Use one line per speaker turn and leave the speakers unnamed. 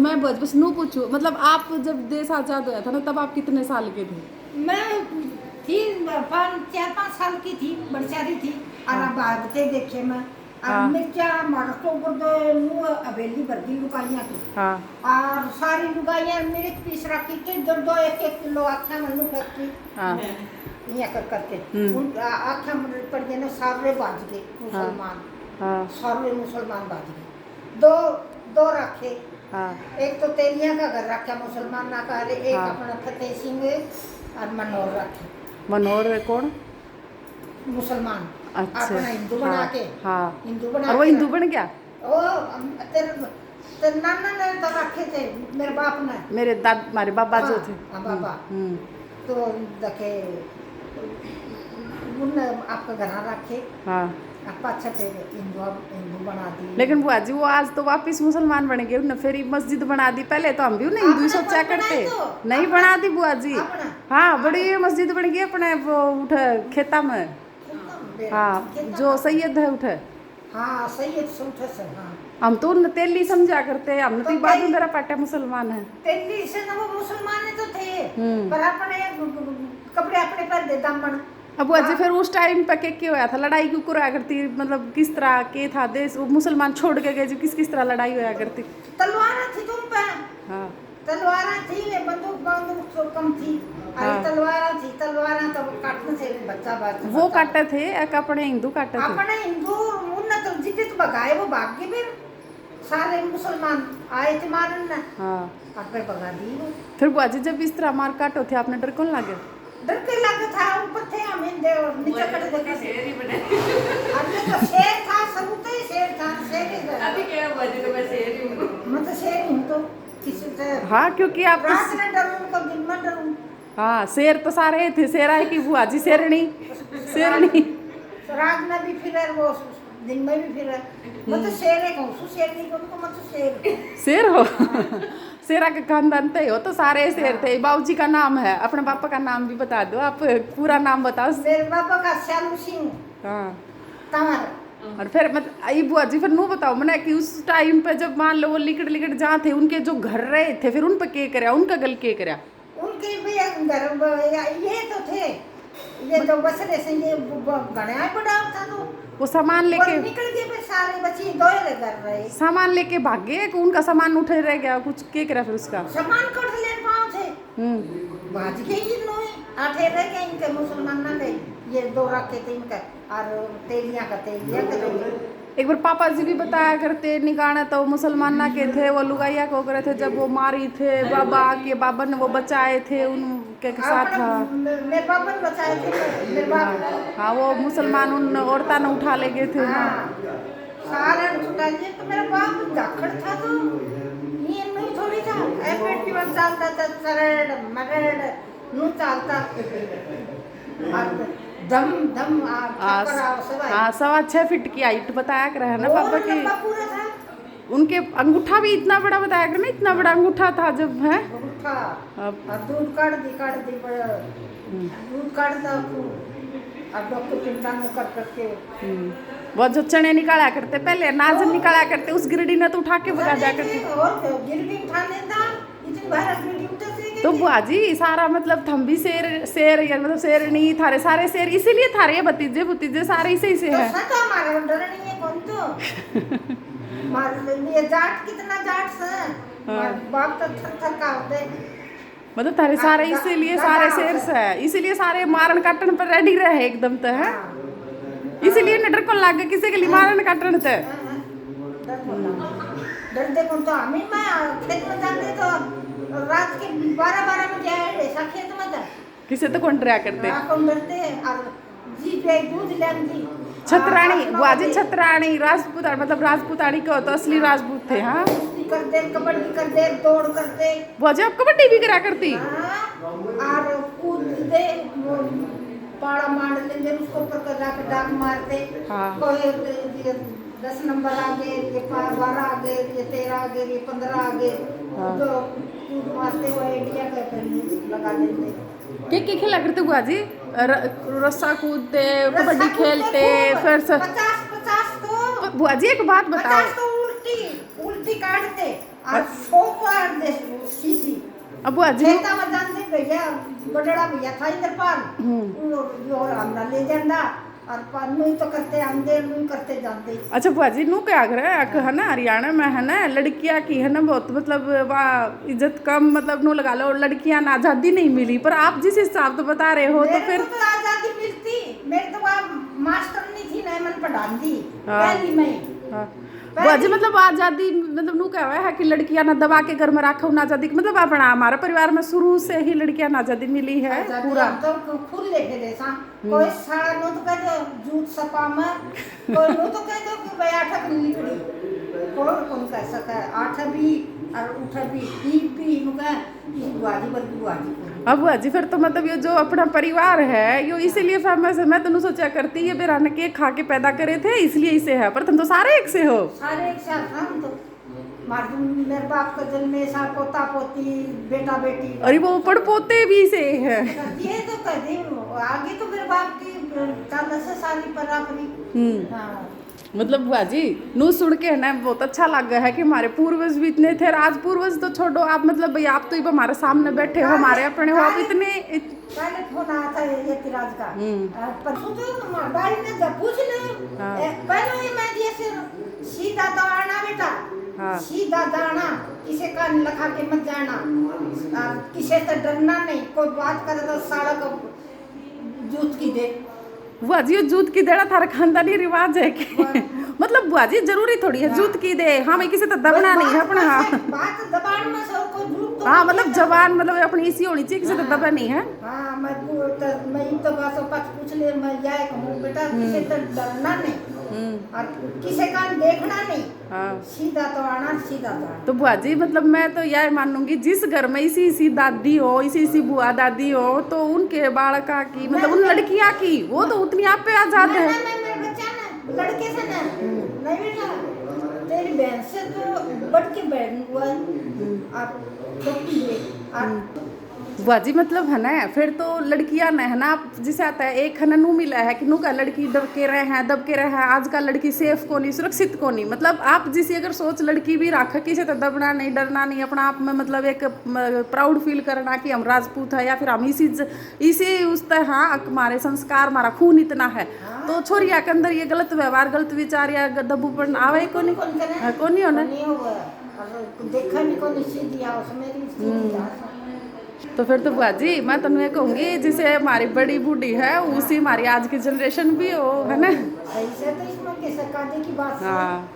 मैं बस नू पूछू, मतलब आप जब देश आजाद हुआ था ना, तब आप कितने साल के थे?
मैं थी 4-5 साल की थी, बड़ी सारी थी। और अब भागते देखे मैं और
हाँ।
मिर्चा मारा तो गुर्दे मुंह हवेली भर दी लुगाइयां की।
हाँ
और सारी लुगाइयां मिर्च पीस रखी थी, दो दो एक किलो आखा मनु फैक्ट्री
हाँ।
ये कर करके उन आखा मन पड़ गए ना, सारे बाज गए मुसलमान।
हाँ।
सारे मुसलमान बाज गए। दो दो रखे।
हाँ।
एक तो तेलिया का घर रखा मुसलमान ना का, एक
हाँ।
अपना फतेह सिंह और मनोहर रखे।
मनोहर है कौन?
मुसलमान।
अच्छा।
अपना हिंदू बना के।
हाँ।
हिंदू बना
और वो
के
हिंदू बन गया?
ओ तेरे नाना ने तो रखे थे, मेरे बाप ने।
मेरे हमारे बाबा जो थे।
हाँ बाबा।
हम्म।
तो देखे उनने आपका घर रखे।
हाँ।
आप अच्छा थे, हिंदू बना दी।
लेकिन बुआ जी वो आज तो वापिस मुसलमान बन गए, उन्हें फिर मस्जिद बना दी। पहले तो हम भी उन्हें हिंदू ही
आपने
सोचा
कौन
करते।
बनाई तो?
नहीं
आपने-
बना दी बुआ जी।
आपने?
हाँ बड़ी मस्जिद बन गई अपने वो उठे खेता में। हाँ जो सैयद है उठे।
हाँ सैयद सूठे से। हाँ
हम तो उन तेली समझा करते, हम
तो
तो बाद में
तेली-
मेरा पाटा मुसलमान है।
दिल्ली से ना वो मुसलमान तो थे,
हम्म।
पर अपने कपड़े अपने पर दे दामन।
अब बुआ जी फिर उस टाइम पे क्या होया था, लड़ाई क्यों करा करती, मतलब किस तरह के था देश, वो मुसलमान छोड़ के गए जो किस तरह लड़ाई होया करती?
तलवार थी तुम पे।
हाँ।
तलवार थी, बंदूक तो कम थी।
हाँ।
अरे तलवार तो काटने से बच्चा
वो काटे थे एक अपने हिंदू काटे थे?
अपने हिंदू उन्हें तो जिद्दे तो भगाए, वो भाग गए। फिर सारे मुसलमान आए थे मारने।
हाँ।
और फिर भगा दी वो।
फिर बुआ जी जब इस तरह मार काटो थे, आपने डर कौन लगे?
डर के लगा था, ऊपर थे हम नीचे कट देखे शेर ही बने। अरे तो शेर था, सबूत ही शेर था, शेर ही था।
अभी क्या हुआ जी, तो मैं शेर ही हूँ।
मैं तो शेर हूँ तो किसी से।
हाँ क्योंकि आप
रात में डरूं तो दिन में डरूं।
हाँ शेर तो सारे थे, शेर आए की बुआ जी शेरनी शेरनी।
रात में भी फिर वो दिन में भी फिर मैं तो शेर है कहूँ, शेर नहीं कहूँ तो मैं तो शेर।
शेर हो? शेरा के खानदान थे हो तो सारे शेर थे। बाबूजी का नाम है, अपने पापा का नाम भी बता दो, आप पूरा नाम बताओ।
मेरे पापा का श्यालू सिंह
हाँ।
तंवर।
और फिर मतलब ये बुआ जी फिर नू बताओ मैंने कि उस टाइम पे जब मान लो वो लिकड़ जहाँ थे उनके जो घर रहे थे, फिर उन पे के करया, उनका गल के करया?
उनके भी घर ये तो थे, ये तो बस ऐसे ये गणा बड़ा था तो
वो सामान लेके
निकल गए। फिर सारे बच्चे दो कर रहे,
सामान लेके भागे कि उनका सामान उठे रह गया, कुछ के करा फिर उसका?
सामान कट ले पाँव थे भाज के ही नोई आठे रह गए इनके मुसलमान ना थे। ये दो रखे थे इनका और तेलिया का
एक बार पापा जी भी बताया करते निकाना तो मुसलमान ना के थे, वो लुगाइया को करे थे जब वो मारी थे बाबा के, बाबा ने वो बचाए थे उनके साथ। हाँ।
मेरे पापा ने बचाए थे, मेरे बाप।
हाँ वो मुसलमान उन औरता ने उठा ले गए थे। हाँ।
सारा छुटा लिए तो मेरा बाप जाखड़ था तो ये नहीं थोड़ी था, एपेट की बात चलता था, सरड़ मरड़ नू चलता दम दम
हाँ 6.25 फीट की हाइट बताया कर है ना पापा की।
पूरा था
उनके अंगूठा भी इतना बड़ा बताया कर ना, इतना बड़ा अंगूठा था जब है।
अंगूठा और दूध काट दी दूध काटता और डॉक्टर चिंता न कर करके
वो जो चने निकाला करते पहले, अनाज निकाला करते, उस गिरडी ने तो उठा के भगा जा करती।
और गिरडी उठा लेता, इतनी बाहर गिरडी उठा से
तो बुआ जी सारा मतलब थम भी शेर या मतलब शेर नहीं थारे सारे शेर इसीलिए थारे भतीजे सारे इसे से है।
तो हमारे डर नहीं है कौन तो मार ये जाट कितना जाट से बाप तो थर का होते,
मतलब थारे सारे इसीलिए सारे शेर से है, इसीलिए सारे मारन काटन पर रेडी रहे एकदम तो है। इसीलिए न डर को लागे किसी के लिए मारन काटन थे।
डर देखो तो हम ही मैं खेत में जाते तो रात के 12 बजे ऐसा खेत में था
किसे तो कौन डरा करते
कौन डरते और जी पे दूध लेंदी
छतरानी बुआ जी, छतरानी राजपूत मतलब राजपूतानी को तो असली राजपूत थे। हाँ
कर दे, कबड्डी कर दे, दौड़ करते
बुआ जी, आप कबड्डी भी करा करती?
और कूद दे पाड़ा मार लेंगे उसको ऊपर कर जाकर डाक मारते।
हाँ।
ये 10 नंबर आ गए, ये 12 आ गए, ये 13 आ गए, ये 15 आ गए।
हाँ।
तो कूद मारते हुए इंडिया का लगा देते।
के खेला करते बुआ जी? रस्सा कूदते, कबड्डी खेलते, फिर
50 तो
बुआ जी एक बात बताओ।
50 तो उल्टी काटते और 100 को दे सीधी
अब बुआ जी
खेता में जानते भैया बड़ा भैया था इधर पाल वो हमरा ले जाना और पाल नहीं तो करते आंदे नहीं करते जानते।
अच्छा बुआ जी नू क्या कर है ना हरियाणा में है ना लड़कियां की है ना बहुत मतलब वाह इज्जत कम मतलब नू लगा लो लड़कियां ना आज़ादी नहीं मिली पर आप जिस हिसाब से बता रहे हो तो
मेरे
फिर
को तो आजादी मिलती मेरे तो वहाँ मास्टर नहीं थी ना मन पढ़ाती
हाँ।
पहली में
हाँ। बुआ जी मतलब आज़ादी मतलब नू क्या है कि लड़कियां ना दबा के घर में रखो ना आज़ादी मतलब अपना हमारे परिवार में शुरू से ही लड़कियां ना आज़ादी मिली है
आजादी
पूरा
हम तो खुद लेके दे सा कोई सारा नो तो कह दो जूत सपा में कोई नो तो कह दो कि भाई आठक निकली कौन कह सकता है आठ भी और उठ भी मुका बुआजी बल्कि बुआजी
अब बुआ जी फिर तो मतलब ये जो अपना परिवार है यो इसीलिए फेमस है मैं तो सोचा करती ये बेरान के खा के पैदा करे थे इसलिए इसे है पर तुम तो सारे एक से हो
सारे एक साथ हम तो मेरे बाप का जन्म में सा पोता पोती बेटा बेटी
और वो पड़ पोते भी से है
ये तो कह दी आगे तो मेरे बाप की 40 साल परापरी हाँ
मतलब बुआ जी नू सुन के है ना बहुत अच्छा लग गया है कि हमारे पूर्वज भी इतने थे आज पूर्वज तो छोड़ो आप मतलब भाई आप तो हमारे सामने बैठे हो हमारे अपने हो आप इतने
पहले फोन आया था ये तिराज का पर तो बारी ने जब पूछ ले पहले ये मैं जैसे सीधा तो आना बेटा
हाँ।
सीधा जाना किसे का लखा के मत जाना किसे से डरना नहीं कोई बात करे तो साला को जूत की दे
बुआ जी जूत की देना थारा खानदानी रिवाज है कि मतलब बुआ जी जरूरी थोड़ी है जूत की दे हाँ मैं किसी तो दबना नहीं है अपना हाँ
बात दबान में सब को जूत तो
हाँ मतलब जवान मतलब अपनी इसी होनी चाहिए किसी तो दबा नहीं है
हाँ मैं तो बस पूछ ले मैं जाए कहूँ बेटा किसे तो डरना नहीं और किसे का देखना नहीं
हाँ
सीधा तो आना सीधा तो आना
तो बुआ जी मतलब मैं तो यह मानूंगी जिस घर में इसी इसी दादी हो इसी बुआ दादी हो तो उनके बालका की मतलब उन लड़कियां की वो तो उतनी आप पे आजाद है
मैं मेरे बच्चा ना लड़के से ना नहीं बेटा तेरी बहन से तो बढ़ के बहन हुआ आप छोटी है आप
बुआ जी मतलब है ना फिर तो लड़कियां न है ना आप जिसे आता है एक है ना नू मिला है कि नू का लड़की दब के रहे हैं आज का लड़की सेफ को नहीं सुरक्षित को नहीं मतलब आप जिसी अगर सोच लड़की भी रख किसी तो दबना नहीं डरना नहीं अपना आप में मतलब एक प्राउड फील करना कि हम राजपूत है या फिर हम इसी उस तरह हाँ हमारे संस्कार हमारा खून इतना है तो छोरिया के अंदर ये गलत व्यवहार गलत विचार या दबूपन आवे को नहीं होना
देखा नहीं को सीधी आओ मेरी
तो फिर तो बुआ जी मैं तुम ये कहूँगी जिसे हमारी बड़ी बूढ़ी है उसी हमारी आज की जनरेशन भी हो है ना
ऐसे तो इसमें कैसे काजे की बात
हाँ